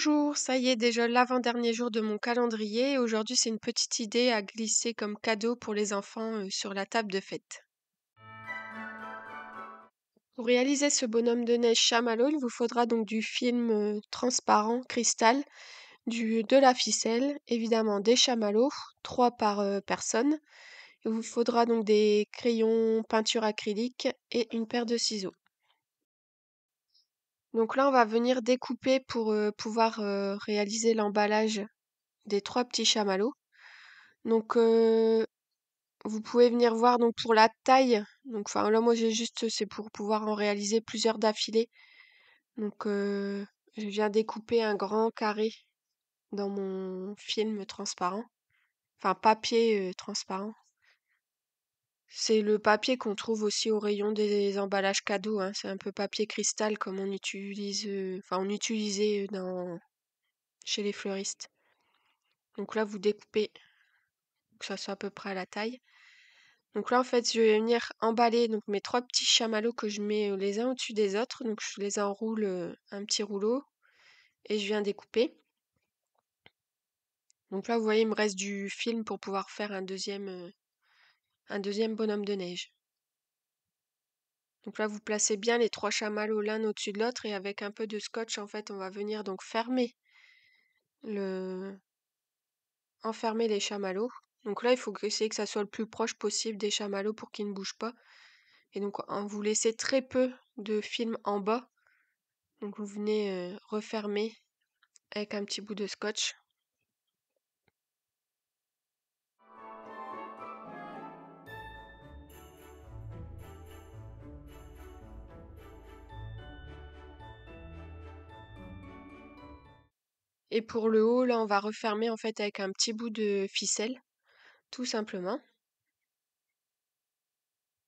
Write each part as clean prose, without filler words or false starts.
Bonjour, ça y est, déjà l'avant-dernier jour de mon calendrier. Aujourd'hui, c'est une petite idée à glisser comme cadeau pour les enfants sur la table de fête. Pour réaliser ce bonhomme de neige chamallow, il vous faudra donc du film transparent, cristal, de la ficelle, évidemment des chamallows, 3 par personne. Il vous faudra donc des crayons peinture acrylique et une paire de ciseaux. Donc là, on va venir découper pour pouvoir réaliser l'emballage des 3 petits chamallows. Donc, vous pouvez venir voir donc pour la taille. Donc, enfin là, moi j'ai juste, c'est pour pouvoir en réaliser plusieurs d'affilée. Donc, je viens découper un grand carré dans mon film transparent. Enfin, papier transparent. C'est le papier qu'on trouve aussi au rayon des emballages cadeaux, hein. C'est un peu papier cristal comme on utilise, enfin on utilisait chez les fleuristes. Donc là, vous découpez que ça soit à peu près à la taille. Donc là, en fait, je vais venir emballer donc mes 3 petits chamallows que je mets, les uns au-dessus des autres. Donc je les enroule, un petit rouleau et je viens découper. Donc là, vous voyez, il me reste du film pour pouvoir faire un deuxième bonhomme de neige. Donc là, vous placez bien les 3 chamallows l'un au-dessus de l'autre et avec un peu de scotch, en fait, on va venir donc le enfermer les chamallows. Donc là, il faut essayer que ça soit le plus proche possible des chamallows pour qu'ils ne bougent pas. Et donc, vous laissez très peu de film en bas. Donc vous venez refermer avec un petit bout de scotch. Et pour le haut, là, on va refermer en fait avec un petit bout de ficelle, tout simplement.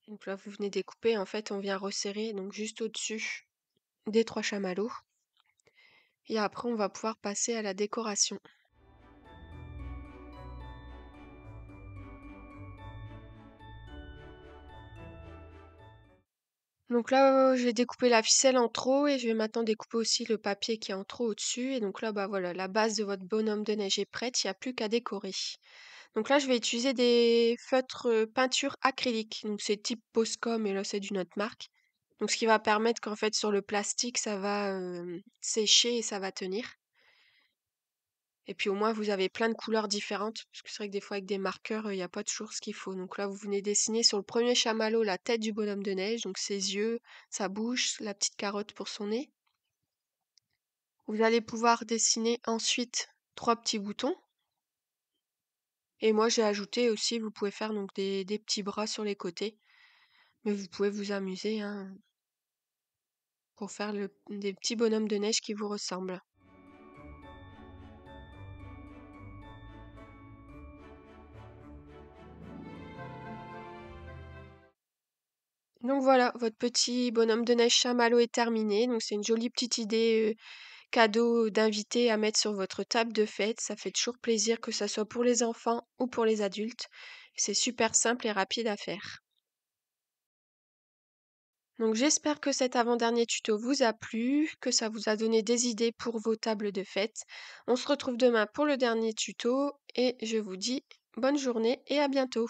Donc là, vous venez découper, en fait, on vient resserrer donc juste au-dessus des 3 chamallows. Et après, on va pouvoir passer à la décoration. Donc là, j'ai découpé la ficelle en trop et je vais maintenant découper aussi le papier qui est en trop au-dessus. Et donc là, bah voilà, la base de votre bonhomme de neige est prête, il n'y a plus qu'à décorer. Donc là, je vais utiliser des feutres peinture acrylique. Donc c'est type Poscom et là, c'est d'une autre marque. Donc ce qui va permettre qu'en fait, sur le plastique, ça va sécher et ça va tenir. Et puis au moins, vous avez plein de couleurs différentes. Parce que c'est vrai que des fois, avec des marqueurs, il n'y a pas toujours ce qu'il faut. Donc là, vous venez dessiner sur le premier chamallow la tête du bonhomme de neige. Donc ses yeux, sa bouche, la petite carotte pour son nez. Vous allez pouvoir dessiner ensuite 3 petits boutons. Et moi, j'ai ajouté aussi, vous pouvez faire donc des petits bras sur les côtés. Mais vous pouvez vous amuser hein, pour faire des petits bonhommes de neige qui vous ressemblent. Donc voilà, votre petit bonhomme de neige chamallow est terminé. Donc c'est une jolie petite idée cadeau d'invité à mettre sur votre table de fête. Ça fait toujours plaisir que ça soit pour les enfants ou pour les adultes. C'est super simple et rapide à faire. Donc j'espère que cet avant-dernier tuto vous a plu, que ça vous a donné des idées pour vos tables de fête. On se retrouve demain pour le dernier tuto et je vous dis bonne journée et à bientôt.